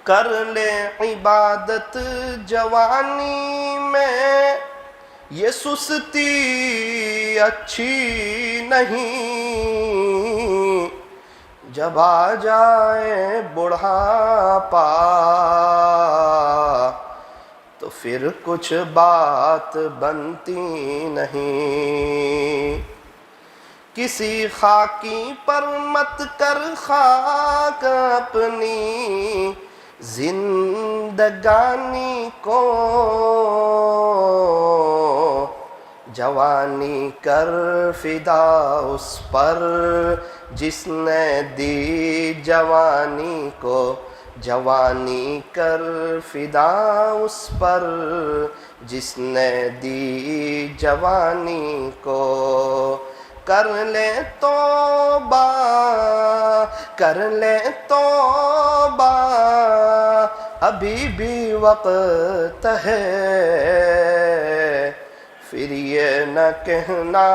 کر لے عبادت جوانی میں، یہ سستی اچھی نہیں، جب آ جائے بڑھاپا تو پھر کچھ بات بنتی نہیں۔ کسی خاکی پر مت کر خاک اپنی زندگانی کو، جوانی کر فدا اس پر جس نے دی جوانی کو، جوانی کر فدا اس پر جس نے دی جوانی کو۔ کر لے توبہ، کر لے توبہ، ابھی بھی وقت ہے، پھر یہ نہ کہنا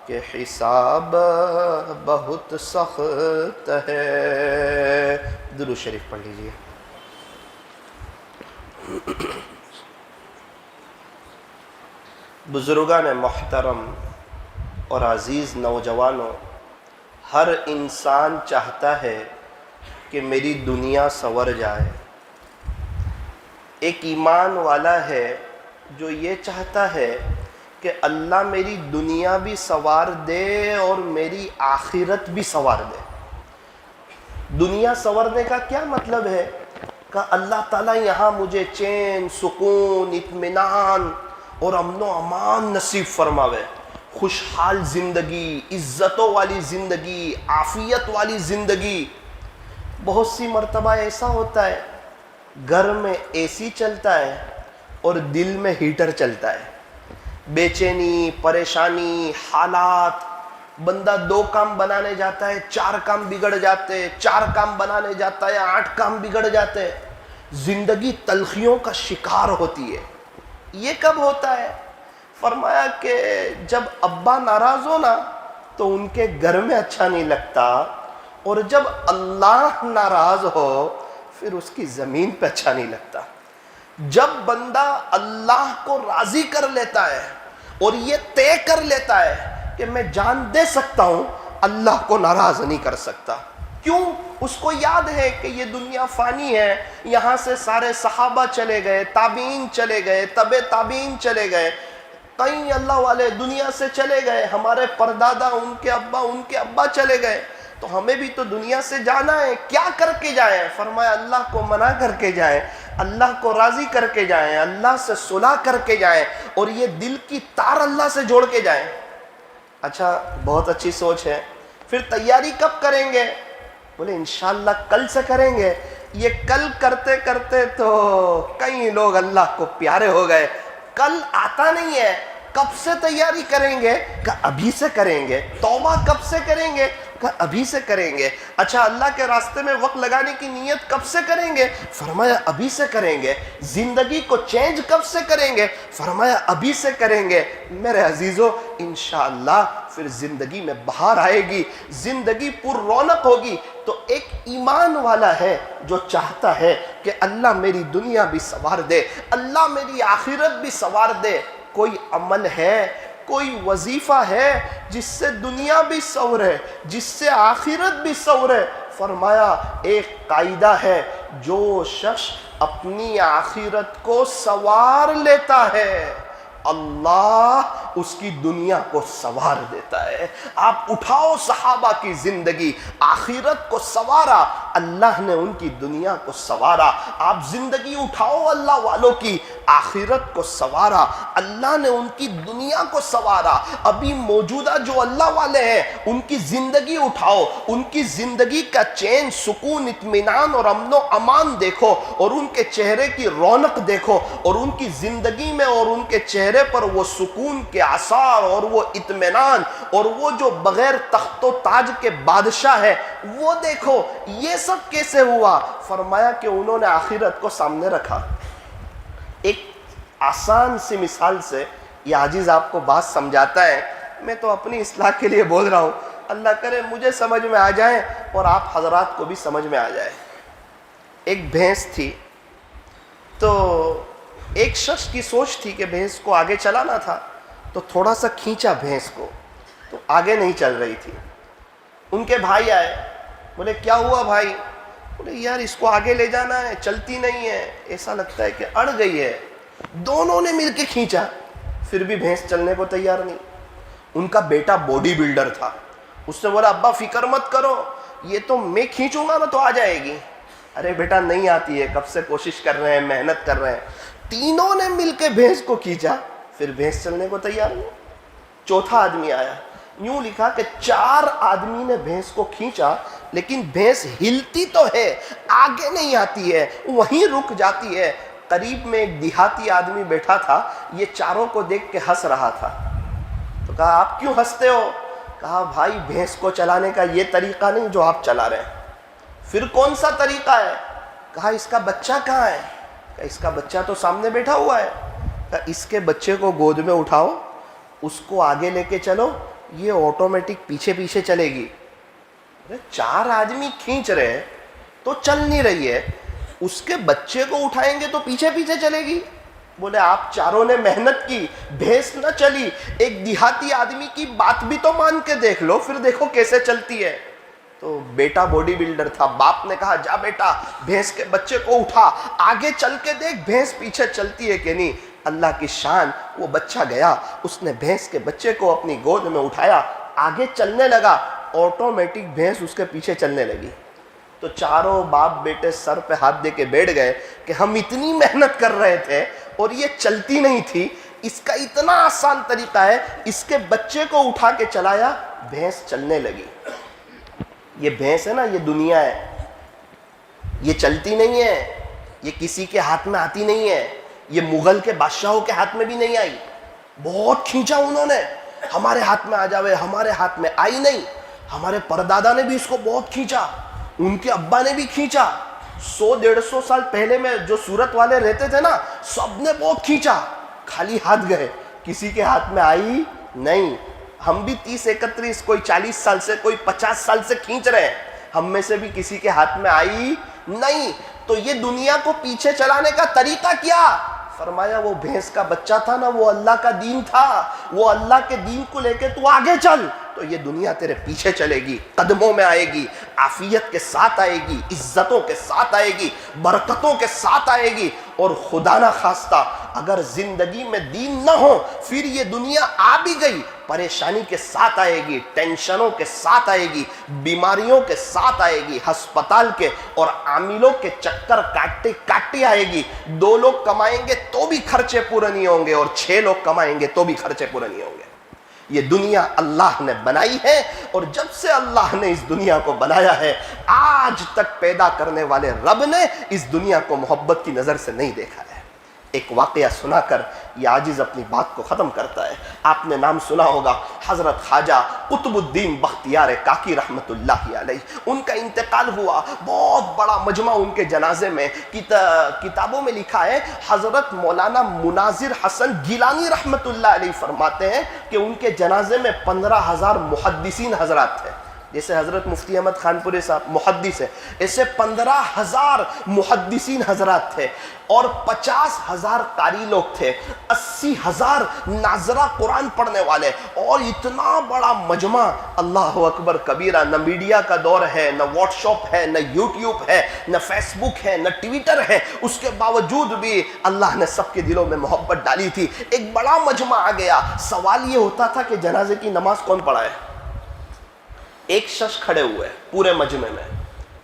کہ حساب بہت سخت ہے۔ درود شریف پڑھ لیجئے۔ بزرگان محترم اور عزیز نوجوانوں، ہر انسان چاہتا ہے کہ میری دنیا سنور جائے۔ ایک ایمان والا ہے جو یہ چاہتا ہے کہ اللہ میری دنیا بھی سنوار دے اور میری آخرت بھی سنوار دے۔ دنیا سنورنے کا کیا مطلب ہے؟ کہ اللہ تعالیٰ یہاں مجھے چین، سکون، اطمینان اور امن و امان نصیب فرماوے، خوشحال زندگی، عزتوں والی زندگی، عافیت والی زندگی۔ بہت سی مرتبہ ایسا ہوتا ہے گھر میں اے سی چلتا ہے اور دل میں ہیٹر چلتا ہے، بے چینی، پریشانی، حالات، بندہ 2 کام بنانے جاتا ہے 4 کام بگڑ جاتے، 4 کام بنانے جاتا ہے 8 کام بگڑ جاتے، زندگی تلخیوں کا شکار ہوتی ہے۔ یہ کب ہوتا ہے؟ فرمایا کہ جب ابا ناراض ہو نا تو ان کے گھر میں اچھا نہیں لگتا، اور جب اللہ ناراض ہو پھر اس کی زمین پہ اچھا نہیں لگتا۔ جب بندہ اللہ کو راضی کر لیتا ہے اور یہ طے کر لیتا ہے کہ میں جان دے سکتا ہوں، اللہ کو ناراض نہیں کر سکتا۔ کیوں؟ اس کو یاد ہے کہ یہ دنیا فانی ہے، یہاں سے سارے صحابہ چلے گئے، تابعین چلے گئے، تبع تابعین چلے گئے، کئی اللہ والے دنیا سے چلے گئے، ہمارے پردادا، ان کے ابا چلے گئے، تو ہمیں بھی تو دنیا سے جانا ہے، کیا کر کے جائیں؟ فرمایا اللہ کو منا کر کے جائیں، اللہ کو راضی کر کے جائیں، اللہ سے صلح کر کے جائیں، اور یہ دل کی تار اللہ سے جوڑ کے جائیں۔ اچھا، بہت اچھی سوچ ہے، پھر تیاری کب کریں گے؟ بولے انشاءاللہ کل سے کریں گے۔ یہ کل کرتے کرتے تو کئی لوگ اللہ کو پیارے ہو گئے۔ کل آتا نہیں ہے، کب سے تیاری کریں گے؟ کہ ابھی سے کریں گے۔ توبہ کب سے کریں گے؟ کہ ابھی سے کریں گے۔ اچھا، اللہ کے راستے میں وقت لگانے کی نیت کب سے کریں گے؟ فرمایا ابھی سے کریں گے۔ زندگی کو چینج کب سے کریں گے؟ فرمایا ابھی سے کریں گے۔ میرے عزیزو، انشاءاللہ پھر زندگی میں بہار آئے گی، زندگی پر رونق ہوگی۔ تو ایک ایمان والا ہے جو چاہتا ہے کہ اللہ میری دنیا بھی سنوار دے، اللہ میری آخرت بھی سنوار دے۔ کوئی عمل ہے، کوئی وظیفہ ہے جس سے دنیا بھی سنورے، جس سے آخرت بھی سنورے؟ فرمایا ایک قاعدہ ہے، جو شخص اپنی آخرت کو سنوار لیتا ہے اللہ اس کی دنیا کو سنوار دیتا ہے۔ آپ اٹھاؤ صحابہ کی زندگی، آخرت کو سنوارا، اللہ نے ان کی دنیا کو سنوارا۔ آپ زندگی اٹھاؤ اللہ والوں کی، آخرت کو سنوارا، اللہ نے ان کی دنیا کو سنوارا۔ ابھی موجودہ جو اللہ والے ہیں ان کی زندگی اٹھاؤ، ان کی زندگی کا چین، سکون، اطمینان اور امن و امان دیکھو، اور ان کے چہرے کی رونق دیکھو، اور ان کی زندگی میں اور ان کے چہرے پر وہ سکون کے آثار اور وہ اطمینان اور وہ جو بغیر تخت و تاج کے بادشاہ ہے وہ دیکھو۔ یہ سب کیسے ہوا؟ فرمایا کہ انہوں نے آخرت کو سامنے رکھا۔ ایک آسان سی مثال سے یہ عاجز آپ کو بات سمجھاتا ہے، میں تو اپنی اصلاح کے لیے بول رہا ہوں، اللہ کرے مجھے سمجھ میں آ جائیں اور آپ حضرات کو بھی سمجھ میں آ جائے۔ ایک بھینس تھی، تو ایک شخص کی سوچ تھی کہ بھینس کو آگے چلانا تھا، تو تھوڑا سا کھینچا بھینس کو، تو آگے نہیں چل رہی تھی۔ ان کے بھائی آئے، بولے کیا ہوا بھائی؟ بولے یار اس کو آگے لے جانا ہے، چلتی نہیں ہے، ایسا لگتا ہے کہ اڑ گئی ہے۔ دونوں نے مل کے کھینچا، پھر بھی بھینس چلنے کو تیار نہیں۔ ان کا بیٹا باڈی بلڈر تھا، اس نے بولا ابا فکر مت کرو، یہ تو میں کھینچوں گا نا تو آ جائے گی۔ ارے بیٹا نہیں آتی ہے، کب سے کوشش کر رہے ہیں، محنت کر رہے ہیں۔ تینوں نے مل کے بھینس کو کھینچا، پھر بھینس چلنے کو تیار نہیں۔ چوتھا آدمی آیا، یوں لکھا کہ 4 آدمی نے بھینس کو کھینچا، لیکن بھینس ہلتی تو ہے، آگے نہیں آتی ہے، وہیں رک جاتی ہے۔ قریب میں ایک دیہاتی آدمی بیٹھا تھا، یہ چاروں کو دیکھ کے ہنس رہا تھا۔ تو کہا آپ کیوں ہنستے ہو؟ کہا بھائی بھینس کو چلانے کا یہ طریقہ نہیں جو آپ چلا رہے ہیں۔ پھر کون سا طریقہ ہے؟ کہا اس کا بچہ کہاں ہے؟ کہا اس کا بچہ تو سامنے بیٹھا ہوا ہے۔ کہا اس کے بچے کو گود میں اٹھاؤ، اس کو آگے لے کے چلو، یہ آٹومیٹک پیچھے پیچھے چلے گی۔ 4 آدمی کھینچ رہے ہیں تو چل نہیں رہی ہے، اس کے بچے کو اٹھائیں گے تو پیچھے پیچھے چلے گی۔ بولے آپ چاروں نے محنت کی، بھینس نہ چلی، ایک دیہاتی آدمی کی بات بھی تو مان کے دیکھ لو، پھر دیکھو کیسے چلتی ہے۔ تو بیٹا باڈی بلڈر تھا، باپ نے کہا جا بیٹا بھینس کے بچے کو اٹھا، آگے چل کے دیکھ بھینس پیچھے چلتی ہے کہ نہیں۔ اللہ کی شان، وہ بچہ گیا، اس نے بھینس کے بچے کو اپنی گود میں اٹھایا، آگے چلنے لگا، آٹومیٹک بھینس اس کے پیچھے چلنے لگی۔ تو چاروں باپ بیٹے سر پہ ہاتھ دے کے بیٹھ گئے کہ ہم اتنی محنت کر رہے تھے اور یہ چلتی نہیں تھی، اس کا اتنا آسان طریقہ ہے، اس کے بچے کو اٹھا کے چلایا، بھینس چلنے لگی۔ یہ بھینس ہے نا، یہ دنیا ہے، یہ چلتی نہیں ہے، یہ کسی کے ہاتھ میں آتی نہیں ہے، یہ مغل کے بادشاہوں کے ہاتھ میں بھی نہیں آئی۔ بہت کھینچا انہوں نے، ہمارے ہاتھ میں آ جاوے، ہمارے ہاتھ میں آئی نہیں۔ ہمارے پردادا نے بھی اس کو بہت کھینچا، ان کے ابا نے بھی کھینچا، 100-150 سال پہلے میں جو سورت والے رہتے تھے نا، سب نے بہت کھینچا، خالی ہاتھ گئے، کسی کے ہاتھ میں آئی نہیں۔ ہم بھی 30-31، کوئی 40 سال سے، کوئی 50 سال سے کھینچ رہے ہیں، ہم میں سے بھی کسی کے ہاتھ میں آئی نہیں۔ تو یہ دنیا کو پیچھے چلانے کا طریقہ کیا؟ فرمایا وہ بھینس کا بچہ تھا نا، وہ اللہ کا دین تھا، وہ اللہ کے دین کو لے کے تو آگے چل، تو یہ دنیا تیرے پیچھے چلے گی، قدموں میں آئے گی، عافیت کے ساتھ آئے گی، عزتوں کے ساتھ آئے گی، برکتوں کے ساتھ آئے گی۔ اور خدا نہ خواستہ اگر زندگی میں دین نہ ہو، پھر یہ دنیا آ بھی گئی، پریشانی کے ساتھ آئے گی، ٹینشنوں کے ساتھ آئے گی، بیماریوں کے ساتھ آئے گی، ہسپتال کے اور عاملوں کے چکر کاٹتے آئے گی۔ 2 لوگ کمائیں گے تو بھی خرچے پورے نہیں ہوں گے، اور 6 لوگ کمائیں گے تو بھی خرچے پورے نہیں ہوں گے۔ یہ دنیا اللہ نے بنائی ہے، اور جب سے اللہ نے اس دنیا کو بنایا ہے، آج تک پیدا کرنے والے رب نے اس دنیا کو محبت کی نظر سے نہیں دیکھا ہے۔ ایک واقعہ سنا کر یہ عاجز اپنی بات کو ختم کرتا ہے۔ آپ نے نام سنا ہوگا حضرت خواجہ قطب الدین بختیار کاکی رحمت اللہ علیہ، ان کا انتقال ہوا، بہت بڑا مجمع ان کے جنازے میں، کتابوں میں لکھا ہے، حضرت مولانا مناظر حسن گیلانی رحمت اللہ علیہ فرماتے ہیں کہ ان کے جنازے میں 15,000 محدثین حضرات تھے۔ جیسے حضرت مفتی احمد خان پوری صاحب محدث ہے، ایسے 15,000 محدثین حضرات تھے، اور 50,000 قاری لوگ تھے، 80,000 ناظرہ قرآن پڑھنے والے، اور اتنا بڑا مجمع۔ اللہ اکبر کبیرہ، نہ میڈیا کا دور ہے، نہ واٹس ایپ ہے، نہ یوٹیوب ہے، نہ فیس بک ہے، نہ ٹویٹر ہے، اس کے باوجود بھی اللہ نے سب کے دلوں میں محبت ڈالی تھی۔ ایک بڑا مجمع آ گیا، سوال یہ ہوتا تھا کہ جنازے کی نماز کون پڑھائے؟ ایک شخص کھڑے ہوئے پورے مجمع میں،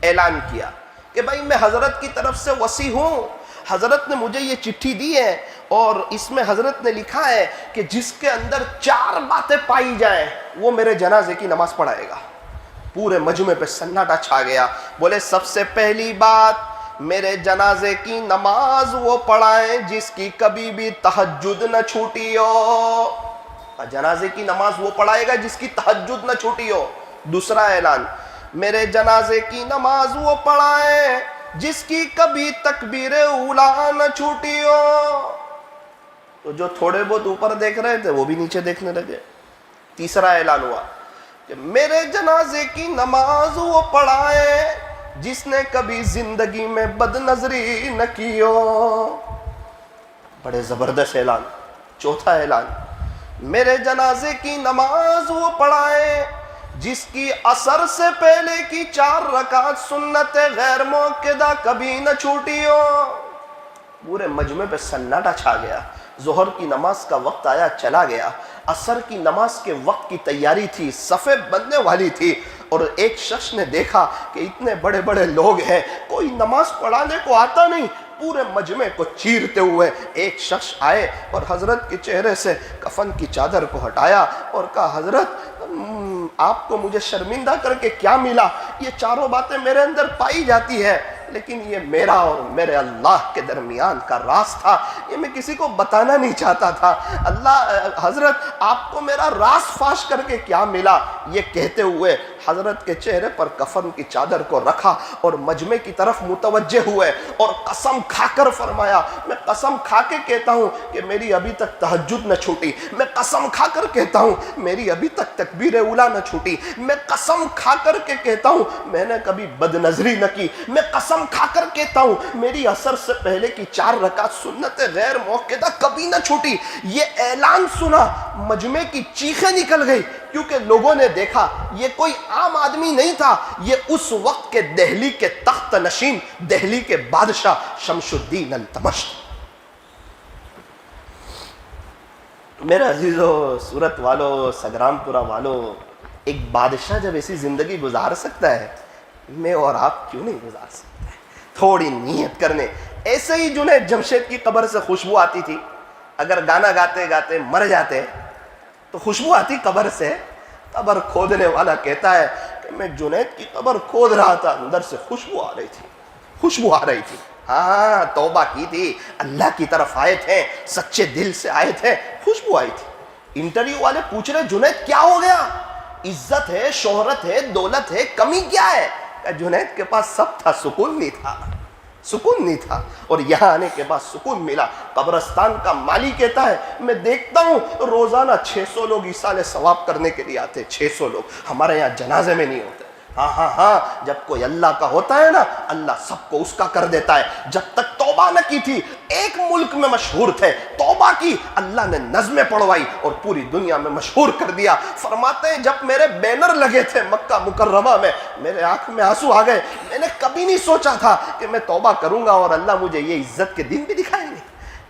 اعلان کیا کہ بھائی میں حضرت کی طرف سے وصی ہوں، حضرت نے مجھے یہ چٹھی دی ہے، اور اس میں حضرت نے لکھا ہے کہ جس کے اندر 4 باتیں پائی جائیں وہ میرے جنازے کی نماز پڑھائے گا۔ پورے مجمع پہ سناٹا چھا گیا۔ بولے سب سے پہلی بات، میرے جنازے کی نماز وہ پڑھائیں جس کی کبھی بھی تہجد نہ چھوٹی ہو۔ جنازے کی نماز وہ پڑھائے گا جس کی تہجد نہ چھوٹی ہو۔ دوسرا اعلان، میرے جنازے کی نماز وہ پڑھائیں جس کی کبھی تکبیر اولیٰ نہ چھوٹی ہو۔ تو جو تھوڑے بہت اوپر دیکھ رہے تھے وہ بھی نیچے دیکھنے لگے۔ تیسرا اعلان ہوا، کہ میرے جنازے کی نماز وہ پڑھائے جس نے کبھی زندگی میں بد نظری نہ کی ہو. بڑے زبردست اعلان. چوتھا اعلان, میرے جنازے کی نماز وہ پڑھائے جس کی عصر سے پہلے کی 4 رکعت سنت غیر موقدہ کبھی نہ چھوٹی ہو. پورے مجمع پہ سناٹا چھا گیا. ظہر کی نماز کا وقت آیا, چلا گیا. عصر کی نماز کے وقت کی تیاری تھی, صفیں بننے والی تھی, اور ایک شخص نے دیکھا کہ اتنے بڑے بڑے لوگ ہیں, کوئی نماز پڑھانے کو آتا نہیں. پورے مجمع کو چیرتے ہوئے ایک شخص آئے اور حضرت کے چہرے سے کفن کی چادر کو ہٹایا اور کہا, حضرت آپ کو مجھے شرمندہ کر کے کیا ملا؟ یہ چاروں باتیں میرے اندر پائی جاتی ہے, لیکن یہ میرا اور میرے اللہ کے درمیان کا راز تھا, یہ میں کسی کو بتانا نہیں چاہتا تھا. حضرت آپ کو میرا راز فاش کر کے کیا ملا؟ یہ کہتے ہوئے حضرت کے چہرے پر کفن کی چادر کو رکھا اور مجمع کی طرف متوجہ ہوئے اور قسم کھا کر فرمایا, میں قسم کھا کے کہتا ہوں کہ میری ابھی تک تہجد نہ چھوٹی, میں قسم کھا کر کہتا ہوں میری ابھی تک تکبیر اولیٰ نہ چھوٹی, میں قسم کھا کر کے کہتا ہوں میں نے کبھی بد نظری نہ کی, میں قسم کھا کر کہتا ہوں میری عصر سے پہلے کی 4 رکعت سنت غیر موقدہ کبھی نہ چھوٹی. یہ اعلان سنا, مجمع کی چیخیں نکل گئی, کیونکہ لوگوں نے دیکھا یہ کوئی عام آدمی نہیں تھا, یہ اس وقت کے دہلی کے تخت نشین, دہلی کے بادشاہ شمس الدین التمش. میرے عزیزو, صورت والو, سگرام پورہ والو, ایک بادشاہ جب ایسی زندگی گزار سکتا ہے, میں اور آپ کیوں نہیں گزار سکتے؟ تھوڑی نیت کرنے. ایسے ہی جنید جمشید کی قبر سے خوشبو آتی تھی, اگر گانا گاتے گاتے مر جاتے تو خوشبو آتی قبر سے. قبر کھودنے والا کہتا ہے کہ میں جنید کی قبر کھود رہا تھا, اندر سے خوشبو آ رہی تھی, خوشبو آ رہی تھی. ہاں, توبہ کی تھی, اللہ کی طرف آئے تھے, سچے دل سے آئے تھے, خوشبو آئی تھی. انٹرویو والے پوچھ رہے, جنید کیا ہو گیا؟ عزت ہے, شہرت ہے, دولت ہے, کمی کیا ہے؟ کہ جنید کے پاس سب تھا, سکون نہیں تھا, سکون نہیں تھا, اور یہاں آنے کے بعد سکون ملا. قبرستان کا مالی کہتا ہے میں دیکھتا ہوں روزانہ 600 لوگ ایصال ثواب کرنے کے لیے آتے. 600 لوگ ہمارے یہاں جنازے میں نہیں ہوتے. ہاں, جب کوئی اللہ کا ہوتا ہے نا, اللہ سب کو اس کا کر دیتا ہے. جب تک توبہ نہ کی تھی, ایک ملک میں مشہور تھے, توبہ کی, اللہ نے نظمیں پڑھوائی اور پوری دنیا میں مشہور کر دیا. فرماتے ہیں جب میرے بینر لگے تھے مکہ مکرمہ میں, میرے آنکھ میں آنسو آ گئے. میں نے کبھی نہیں سوچا تھا کہ میں توبہ کروں گا اور اللہ مجھے یہ عزت کے دن بھی دکھائیں گے.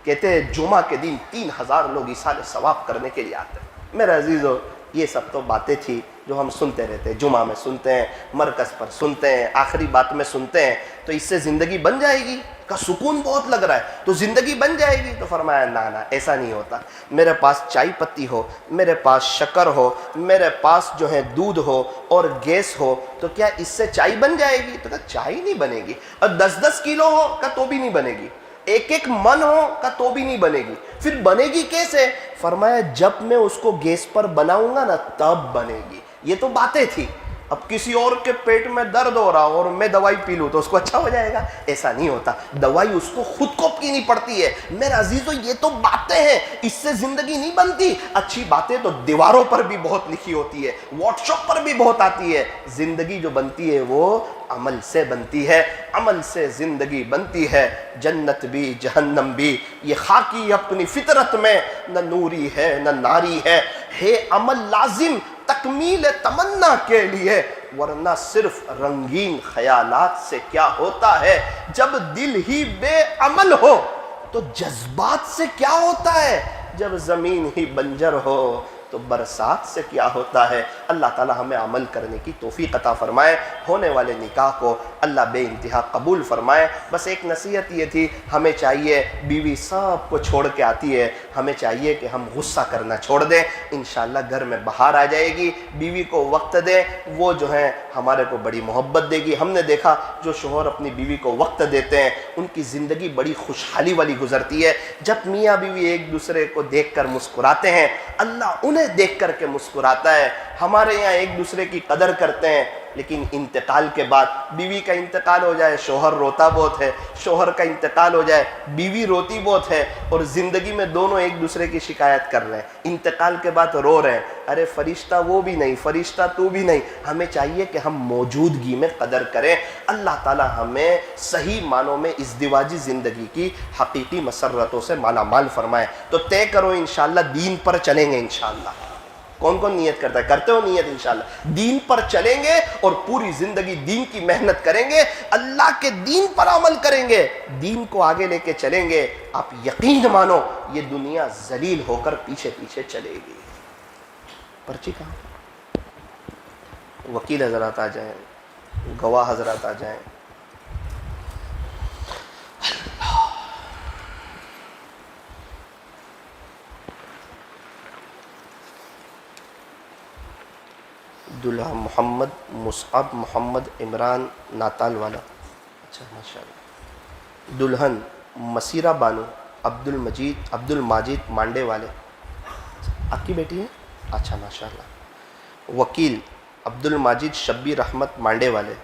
کہتے ہیں جمعہ کے دن 3000 لوگ ایصال ثواب کرنے کے لیے آتے. میرے عزیزو, یہ سب تو باتیں تھی جو ہم سنتے رہتے ہیں, جمعہ میں سنتے ہیں, مرکز پر سنتے ہیں, آخری بات میں سنتے ہیں. تو اس سے زندگی بن جائے گی؟ کا سکون بہت لگ رہا ہے تو زندگی بن جائے گی؟ تو فرمایا نا, ایسا نہیں ہوتا. میرے پاس چائے پتی ہو, میرے پاس شکر ہو, میرے پاس جو ہے دودھ ہو اور گیس ہو, تو کیا اس سے چائے بن جائے گی؟ تو کہا چائے نہیں بنے گی. اور 10-10 کلو ہو کا تو بھی نہیں بنے گی, 1-1 من ہو کا تو بھی نہیں بنے گی. پھر بنے گی کیسے؟ فرمایا جب میں اس کو گیس پر بناؤں گا نا تب بنے گی. یہ تو باتیں تھی. اب کسی اور کے پیٹ میں درد ہو رہا اور میں دوائی پی لوں تو اس کو اچھا ہو جائے گا؟ ایسا نہیں ہوتا. دوائی اس کو خود کو پینی پڑتی ہے. میرے عزیزو, یہ تو باتیں ہیں, اس سے زندگی نہیں بنتی. اچھی باتیں تو دیواروں پر بھی بہت لکھی ہوتی ہے, واٹس ایپ پر بھی بہت آتی ہے. زندگی جو بنتی ہے وہ عمل سے بنتی ہے, عمل سے زندگی بنتی ہے. جنت بھی جہنم بھی یہ خاکی اپنی فطرت میں, نہ نوری ہے نہ ناری ہے عمل لازم تکمیل تمنا کے لیے, ورنہ صرف رنگین خیالات سے کیا ہوتا ہے. جب دل ہی بے عمل ہو تو جذبات سے کیا ہوتا ہے. جب زمین ہی بنجر ہو تو برسات سے کیا ہوتا ہے. اللہ تعالی ہمیں عمل کرنے کی توفیق عطا فرمائے. ہونے والے نکاح کو اللہ بے انتہا قبول فرمائے. بس ایک نصیحت یہ تھی, ہمیں چاہیے, بیوی سب کو چھوڑ کے آتی ہے, ہمیں چاہیے کہ ہم غصہ کرنا چھوڑ دیں. انشاءاللہ گھر میں بہار آ جائے گی. بیوی کو وقت دیں, وہ جو ہیں ہمارے کو بڑی محبت دے گی. ہم نے دیکھا جو شوہر اپنی بیوی کو وقت دیتے ہیں ان کی زندگی بڑی خوشحالی والی گزرتی ہے. جب میاں بیوی ایک دوسرے کو دیکھ کر مسکراتے ہیں, اللہ انہیں دیکھ کر کے مسکراتا ہے. ہمارے یہاں ایک دوسرے کی قدر کرتے ہیں، لیکن انتقال کے بعد بیوی کا انتقال ہو جائے شوہر روتا بہت ہے، شوہر کا انتقال ہو جائے بیوی روتی بہت ہے، اور زندگی میں دونوں ایک دوسرے کی شکایت کر رہے ہیں، انتقال کے بعد رو رہے ہیں، ارے فرشتہ وہ بھی نہیں، فرشتہ تو بھی نہیں۔ ہمیں چاہیے کہ ہم موجودگی میں قدر کریں۔ اللہ تعالی ہمیں صحیح معنوں میں ازدواجی زندگی کی حقیقی مسرتوں سے مالا مال فرمائے۔ تو طے کرو انشاءاللہ دین پر چلیں گے انشاءاللہ۔ کون کون نیت کرتا ہے؟ کرتے ہو نیت انشاءاللہ؟ دین پر چلیں گے اور پوری زندگی دین کی محنت کریں گے، اللہ کے دین پر عمل کریں گے، دین کو آگے لے کے چلیں گے۔ آپ یقین مانو یہ دنیا ذلیل ہو کر پیچھے پیچھے چلے گی۔ پرچی کہاں؟ وکیل حضرات آ جائیں، گواہ حضرات آ جائیں۔ دلہا محمد مصعب محمد عمران ناتال والا، اچھا ماشاءاللہ۔ دلہن مسیرہ بانو عبد الماجد مانڈے والے، آپ کی بیٹی ہے؟ اچھا ماشاءاللہ۔ وکیل عبد الماجد شبیر رحمت مانڈے والے،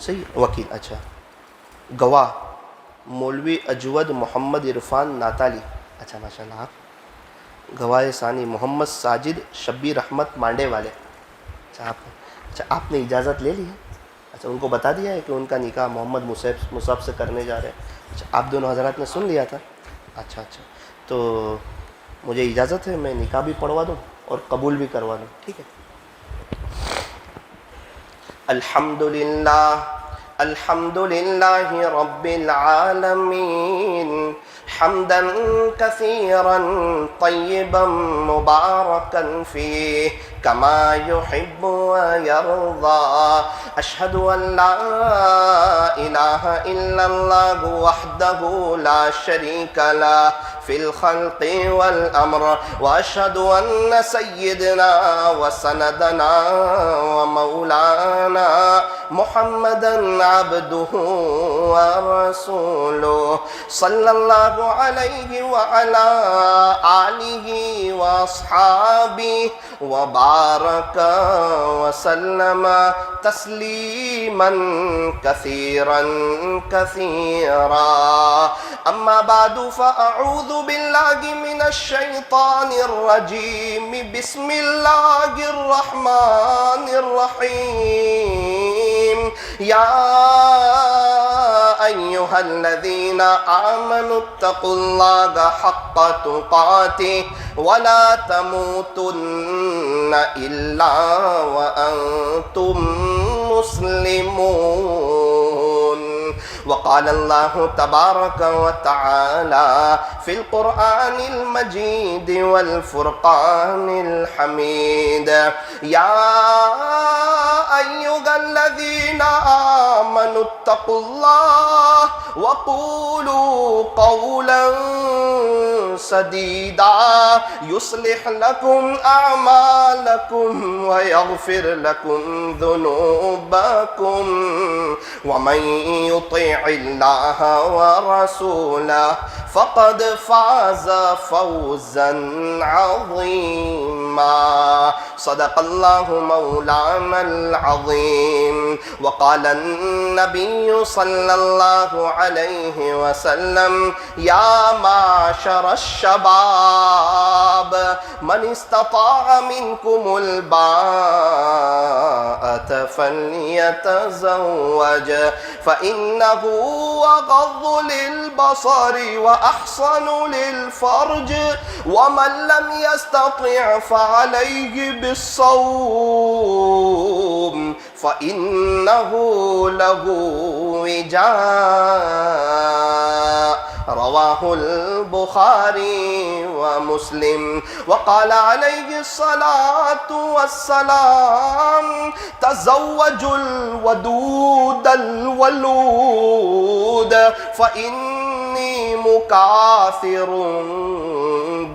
صحیح وکیل، اچھا۔ گواہ مولوی اجود محمد عرفان ناتالی، اچھا ماشاءاللہ۔ آپ گواہ ثانی محمد ساجد شبیر رحمت مانڈے والے، اچھا آپ نے اجازت لے لی ہے؟ اچھا ان کو بتا دیا ہے کہ ان کا نکاح محمد مصعب سے کرنے جا رہے ہیں؟ اچھا آپ دونوں حضرات نے سن لیا تھا؟ اچھا تو مجھے اجازت ہے میں نکاح بھی پڑھوا دوں اور قبول بھی کروا دوں، ٹھیک ہے؟ الحمدللہ رب العالمین حمدا كثيرا طيبا مباركا فيه كما يحب ويرضى أشهد أن لا إله إلا الله وحده لا شريك له في الخلق والأمر وأشهد أن سيدنا وسندنا ومولانا محمدا عبده ورسوله صلى الله عليه وعلى آله وأصحابه وبارك وسلم تسليما كثيرا كثيرا أما بعد فأعوذ بالله من الشيطان الرجيم بسم الله الرحمن الرحيم يا أيها الذين آمنوا اتقوا الله حق تقاته ولا تموتن إلا وأنتم مسلمون وقال الله تبارك وتعالى في القرآن المجيد والفرقان الحميد يا أيها الذين آمنوا اتقوا الله وقولوا قولا سديدا يصلح لكم أعمالكم ويغفر لكم ذنوبكم ومن يطع الله ورسوله فقد فاز فوزا عظيما صدق الله مولانا العظيم وقال النبي صلى الله عليه وسلم يا معشر الشباب من استطاع منكم الباءة فليتزوج فإنه أغض للبصر وأحصن للفرج ومن لم يستطع فعليه بالصوم فإنه له وجاء رواه البخاري ومسلم وقال عليه الصلاة والسلام تزوجوا الودود الولود فإني مكاثر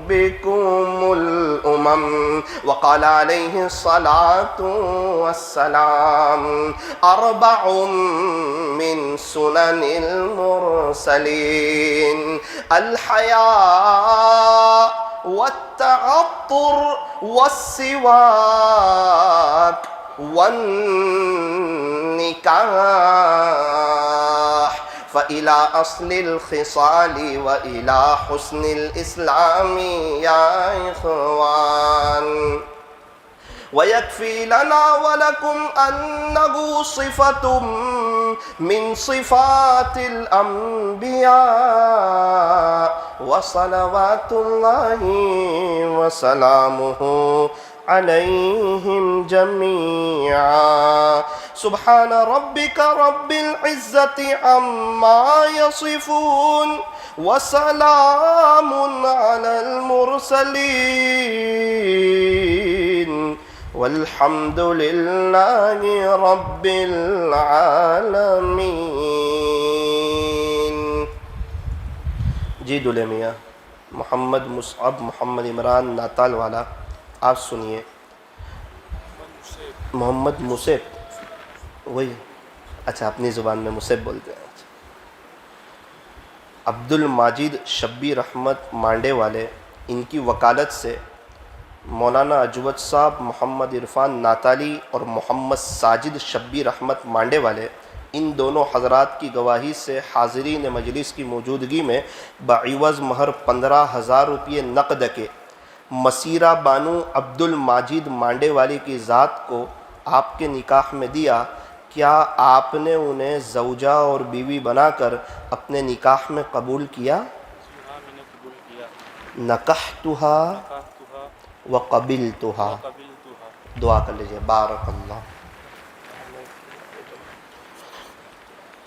بكم الأمم وقال عليه الصلاة والسلام 4 من سنن المرسلين الحياء والتعطر والسواك والنكاح فإلى أصل الخصال وإلى حسن الإسلام يا إخوان ويكفي لنا ولكم أنه صفة من صفات الأنبياء وصلوات الله وسلامه عليهم جميعا سبحان ربك رب العزة عما يصفون وسلام على المرسلين والحمد لله رب العالمين. جی دولے میاں محمد مصعب محمد عمران ناتال والا، آپ سنیے. محمد مصعب، وہی اچھا اپنی زبان میں مصعب بولتے ہیں. عبد الماجد شبیر احمد مانڈے والے، ان کی وکالت سے مولانا اجود صاحب محمد عرفان ناتالی اور محمد ساجد شبیر احمد مانڈے والے، ان دونوں حضرات کی گواہی سے حاضرین مجلس کی موجودگی میں بعوض مہر 15,000 روپے نقد کے مسیرہ بانو عبد الماجد مانڈے والی کی ذات کو آپ کے نکاح میں دیا. کیا آپ نے انہیں زوجہ اور بیوی بنا کر اپنے نکاح میں قبول کیا؟ نکحتھا وقبلتھا. دعا کر لیجئے. بارک اللہ.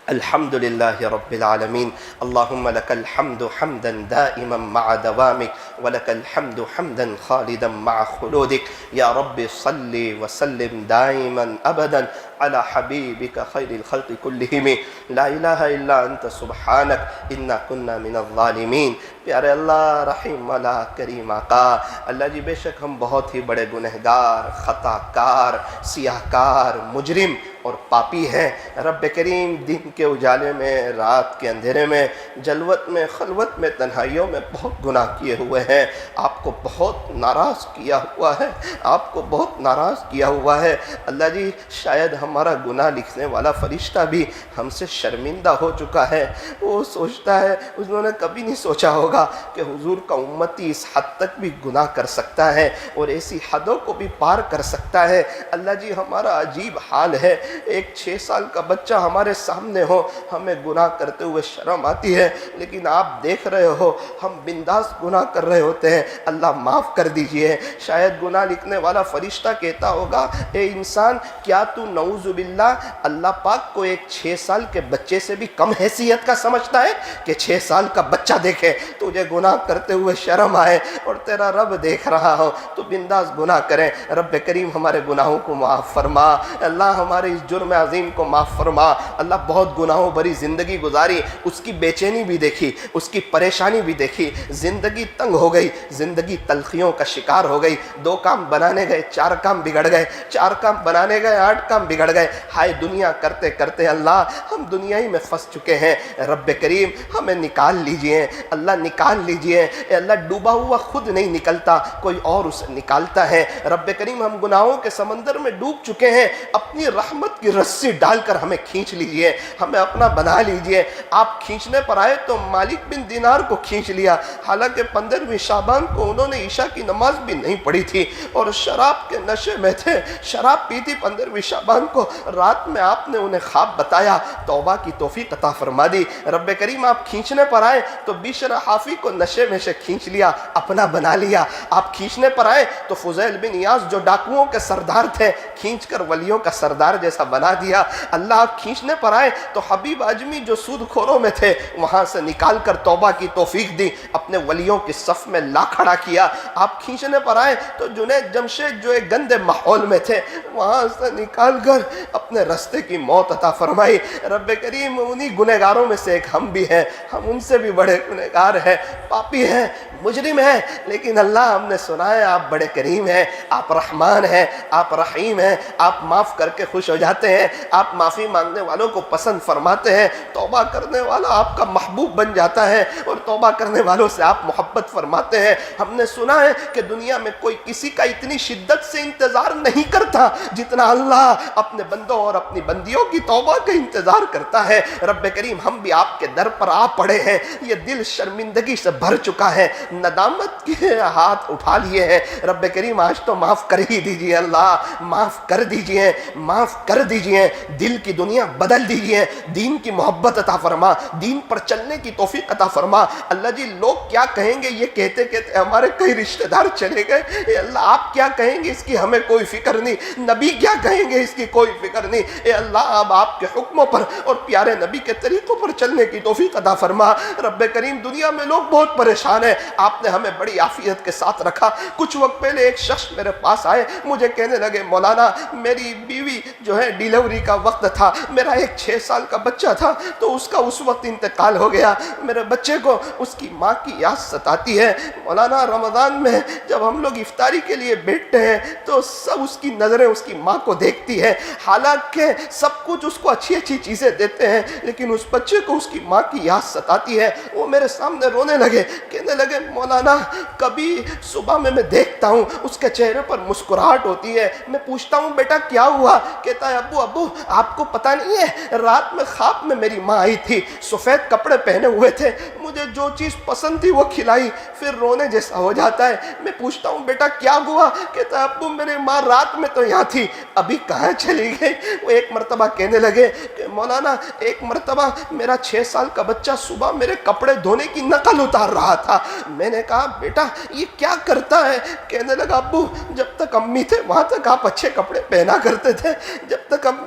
الحمد لله رب العالمين اللهم لك الحمد حمدا دائما مع دوامك ولك الحمد حمدا خالدا مع خلودك يا رب صل وسلم دائما أبدا على حبيبك خير الخلق كلهم لا إله إلا أنت سبحانك إنا كنا من الظالمين. پیارے اللہ رحیم والا کریم آقا، اللہ جی بے شک ہم بہت ہی بڑے گنہگار، خطا کار، سیاہ کار، مجرم اور پاپی ہیں. رب کریم دن کے اجالے میں، رات کے اندھیرے میں، جلوت میں، خلوت میں، تنہائیوں میں بہت گناہ کیے ہوئے ہیں. آپ کو بہت ناراض کیا ہوا ہے، آپ کو بہت ناراض کیا ہوا ہے. اللہ جی شاید ہمارا گناہ لکھنے والا فرشتہ بھی ہم سے شرمندہ ہو چکا ہے. وہ سوچتا ہے، انہوں نے کبھی نہیں سوچا ہوگا کہ حضور کا امتی اس حد تک بھی گناہ کر سکتا ہے اور ایسی حدوں کو بھی پار کر سکتا ہے. اللہ جی ہمارا عجیب حال ہے. ایک 6 سال کا بچہ ہمارے سامنے ہو، ہمیں گناہ کرتے ہوئے شرم آتی ہے، لیکن آپ دیکھ رہے ہو ہم بنداس گناہ کر رہے ہوتے ہیں. اللہ معاف کر دیجئے. شاید گناہ لکھنے والا فرشتہ کہتا ہوگا، اے انسان کیا تو نعوذ باللہ اللہ پاک کو ایک 6 سال کے بچے سے بھی کم حیثیت کا سمجھتا ہے کہ 6 سال کا بچہ دیکھے تجھے گناہ کرتے ہوئے شرم آئے اور تیرا رب دیکھ رہا ہو تو بنداس گناہ کریں. رب کریم ہمارے گناہوں کو معاف فرما. اللہ ہمارے اس جرم عظیم کو معاف فرما. اللہ بہت گناہوں بھری زندگی گزاری، اس کی بے چینی بھی دیکھی، اس کی پریشانی بھی دیکھی. زندگی تنگ ہو گئی، زندگی تلخیوں کا شکار ہو گئی. 2 کام بنانے گئے 4 کام بگڑ گئے، 4 کام بنانے گئے 8 کام بگڑ گئے. ہائے دنیا کرتے کرتے اللہ ہم دنیا ہی میں پھنس چکے ہیں. رب کریم ہمیں نکال لیجئے. اللہ نکال لیجئے. اے اللہ ڈوبا ہوا خود نہیں نکلتا، کوئی اور اسے نکالتا ہے. رب کریم ہم گناہوں کے سمندر میں ڈوب چکے ہیں. اپنی رحمت کی رسی ڈال کر ہمیں کھینچ لیجئے، ہمیں اپنا بنا لیجئے. آپ کھینچنے پر آئے تو مالک بن دینار کو کھینچ لیا، حالانکہ 15ویں شعبان کو انہوں نے عشاء کی نماز بھی نہیں پڑھی تھی اور شراب کے نشے میں تھے، شراب پی تھی 15ویں شعبان کو. رات میں آپ نے انہیں خواب بتایا، توبہ کی توفیق عطا فرما دی. رب کریم آپ کھینچنے پر آئے تو بشر حافی کو نشے میں سے کھینچ لیا، اپنا بنا لیا. آپ کھینچنے پر آئے تو فضیل بن ایاز جو ڈاکوؤں کے سردار تھے کھینچ کر ولیوں کا سردار جیسا بنا دیا. اللہ آپ کھینچنے پر آئے تو حبیب اعجمی جو سود خوروں میں تھے وہاں سے نکال کر توبہ کی توفیق دی، اپنے ولیوں کی صف میں لا کھڑا کیا. آپ کھینچنے پر آئے تو جنید جمشید جو ایک گندے ماحول میں تھے وہاں سے نکال کر اپنے رستے کی موت عطا فرمائی. رب کریم انہی گنہگاروں میں سے ایک ہم بھی ہیں، ہم ان سے بھی بڑے گنہگار ہیں، پاپی ہیں، مجرم ہیں، لیکن اللہ ہم نے سنا ہے آپ بڑے کریم ہیں، آپ رحمان ہیں، آپ رحیم ہیں، آپ معاف کر کے خوش ہو جاتے ہیں، آپ معافی مانگنے والوں کو پسند فرماتے ہیں، توبہ کرنے والا آپ کا محبوب بن جاتا ہے اور توبہ کرنے والوں سے آپ محبت فرماتے ہیں۔ ہم نے سنا ہے کہ دنیا میں کوئی کسی کا اتنی شدت سے انتظار نہیں کرتا جتنا اللہ اپنے بندوں اور اپنی بندیوں کی توبہ کا انتظار کرتا ہے۔ رب کریم ہم بھی آپ کے در پر آ پڑے ہیں، یہ دل شرمندگی سے بھر چکا ہے، ندامت کے ہاتھ اٹھا لیے ہیں۔ رب کریم آج تو معاف کر ہی دیجئے، اللہ معاف کر دیجئے، معاف کر دیجئے، دل کی دنیا بدل دیجئے، دین کی محبت عطا فرما، دین پر چلنے کی توفیق عطا فرما۔ اللہ جی لوگ کیا کہیں گے یہ کہتے کہتے ہمارے کئی رشتہ دار چلے گئے، اے اللہ آپ کیا کہیں گے اس کی ہمیں کوئی فکر نہیں، نبی کیا کہیں گے اس کی کوئی فکر نہیں، اے اللہ اب آپ کے حکموں پر اور پیارے نبی کے طریقوں پر چلنے کی توفیق عطا فرما۔ رب کریم دنیا میں لوگ بہت پریشان ہیں، آپ نے ہمیں بڑی عافیت کے ساتھ رکھا۔ کچھ وقت پہلے ایک شخص میرے پاس آئے، مجھے کہنے لگے مولانا میری بیوی جو ہے ڈیلیوری کا وقت تھا، میرا ایک 6 سال کا بچہ تھا تو اس کا اس وقت انتقال ہو گیا، میرے بچے کو اس کی ماں کی یاد ستاتی ہے۔ مولانا رمضان میں جب ہم لوگ افطاری کے لیے بیٹھتے ہیں تو سب اس کی نظریں اس کی ماں کو دیکھتی ہے، حالانکہ سب کچھ اس کو اچھی اچھی چیزیں دیتے ہیں لیکن اس بچے کو اس کی ماں کی یاد ستاتی ہے۔ وہ میرے سامنے رونے لگے، کہنے لگے مولانا کبھی صبح میں دیکھتا ہوں اس کے چہرے پر مسکراہٹ ہوتی ہے، میں پوچھتا ہوں بیٹا کیا ہوا؟ کہتا ہے ابو آپ کو پتہ نہیں ہے رات میں خواب میں میری ماں آئی تھی، سفید کپڑے پہنے ہوئے تھے، مجھے جو چیز پسند تھی وہ کھلائی، پھر رونے جیسا ہو جاتا ہے۔ میں پوچھتا ہوں بیٹا کیا ہوا؟ کہتا ہے ابو میری ماں رات میں تو یہاں تھی، ابھی کہاں چلی گئی؟ وہ ایک مرتبہ کہنے لگے کہ مولانا ایک مرتبہ میرا 6 سال کا بچہ صبح میرے کپڑے دھونے کی نقل اتار رہا تھا، میں نے کہا بیٹا یہ کیا کرتا ہے؟ کہنے لگا ابو جب تک امی تھے وہاں تک آپ اچھے کپڑے پہنا کرتے تھے،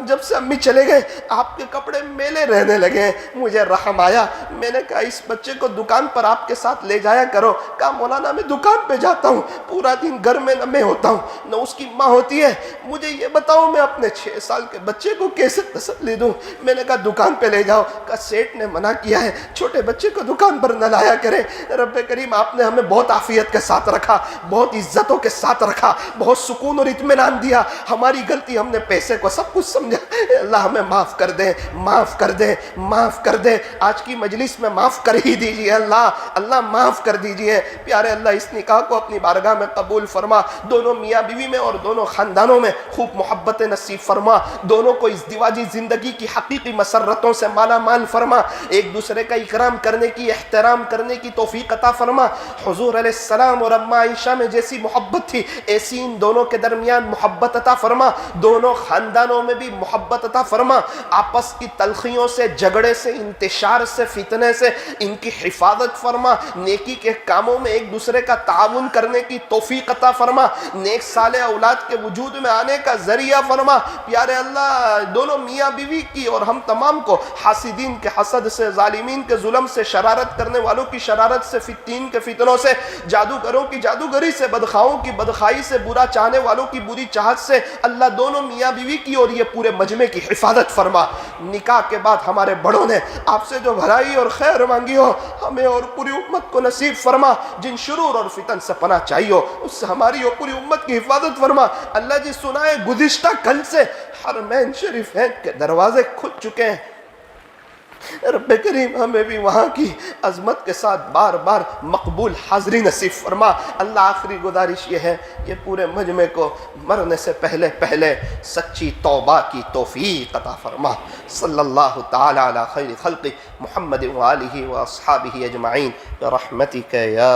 جب سے امی چلے گئے آپ کے کپڑے میلے رہنے لگے، مجھے رحم آیا، میں نے کہا اس بچے کو دکان پر آپ کے ساتھ لے جایا کرو۔ کہا مولانا میں دکان پہ جاتا ہوں پورا دن گھر میں نہ میں ہوتا ہوں نہ اس کی ماں ہوتی ہے، مجھے یہ بتاؤ میں اپنے 6 سال کے بچے کو کیسے تسلی دوں؟ میں نے کہا دکان پہ لے جاؤ۔ کہا سیٹ نے منع کیا ہے چھوٹے بچے کو دکان پر نہ لایا کرے۔ رب کریم آپ نے ہمیں بہت عافیت کے ساتھ رکھا، بہت عزتوں کے ساتھ رکھا، بہت سکون اور اطمینان دیا، ہماری غلطی ہم نے پیسے کو سب کچھ سمجھا، اللہ ہمیں معاف کر دے، معاف کر دے، معاف کر دے۔ آج کی مجلس میں معاف کر ہی دیجئے اللہ معاف کر دیجئے۔ پیارے اللہ اس نکاح کو اپنی بارگاہ میں قبول فرما، دونوں میاں بیوی میں اور دونوں خاندانوں میں خوب محبت نصیب فرما، دونوں کو ازدواجی زندگی کی حقیقی مسرتوں سے مالا مال فرما، ایک دوسرے کا اکرام کرنے کی احترام کرنے کی توفیق عطا فرما۔ حضور علیہ السلام اور اما عائشہ میں جیسی محبت تھی ایسی ان دونوں کے درمیان محبت عطا فرما، دونوں خاندانوں میں بھی محبت عطا فرما، آپس کی تلخیوں سے جھگڑے سے انتشار سے فتنے سے ان کی حفاظت فرما، نیکی کے کاموں میں ایک دوسرے کا تعاون کرنے کی توفیق عطا فرما، نیک صالح اولاد کے وجود میں آنے کا ذریعہ فرما۔ پیارے اللہ دونوں میاں بیوی کی اور ہم تمام کو حاسدین کے حسد سے، ظالمین کے ظلم سے، شرارت کرنے والوں کی شرارت سے، فتین کے فتنوں سے، جادوگروں کی جادوگری سے، بدخواہوں کی بدخواہی سے، برا چاہنے والوں کی بری چاہت سے اللہ دونوں میاں بیوی کی اور یہ پورے مجمع کی حفاظت فرما۔ نکاح کے بعد ہمارے بڑوں نے آپ سے جو بھلائی اور خیر مانگی ہو ہمیں اور پوری امت کو نصیب فرما، جن شرور اور فتن سے پناہ چاہیے ہو اس سے ہماری اور پوری امت کی حفاظت فرما۔ اللہ جی سنائے گزشتہ کل سے حرمین شریفین کے دروازے کھل چکے ہیں، رب کریم ہمیں بھی وہاں کی عظمت کے ساتھ بار بار مقبول حاضری نصیب فرما۔ اللہ آخری گزارش یہ ہے کہ پورے مجمع کو مرنے سے پہلے سچی توبہ کی توفیق عطا فرما۔ صلی اللہ تعالی علی خیر خلق محمد وآلہ واصحابہ اجمعین برحمتک یا